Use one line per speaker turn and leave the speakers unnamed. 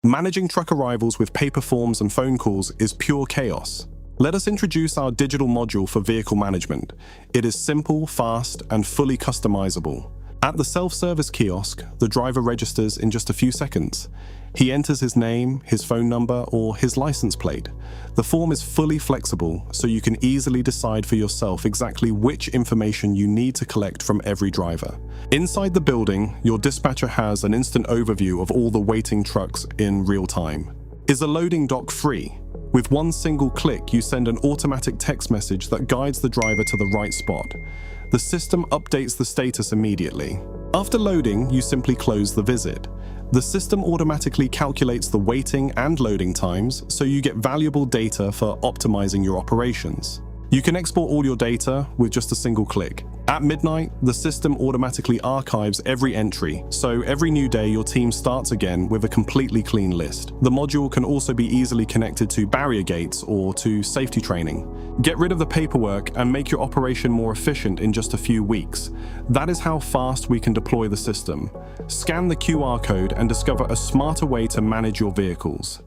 Managing truck arrivals with paper forms and phone calls is pure chaos. Let us introduce our digital module for vehicle management. It is simple, fast, and fully customizable. At the self-service kiosk, the driver registers in just a few seconds. He enters his name, his phone number, or his license plate. The form is fully flexible, so you can easily decide for yourself exactly which information you need to collect from every driver. Inside the building, your dispatcher has an instant overview of all the waiting trucks in real time. Is a loading dock free? With one single click, you send an automatic text message that guides the driver to the right spot. The system updates the status immediately. After loading, you simply close the visit. The system automatically calculates the waiting and loading times, so you get valuable data for optimizing your operations. You can export all your data with just a single click. At midnight, the system automatically archives every entry, so every new day your team starts again with a completely clean list. The module can also be easily connected to barrier gates or to safety training. Get rid of the paperwork and make your operation more efficient in just a few weeks. That is how fast we can deploy the system. Scan the QR code and discover a smarter way to manage your vehicles.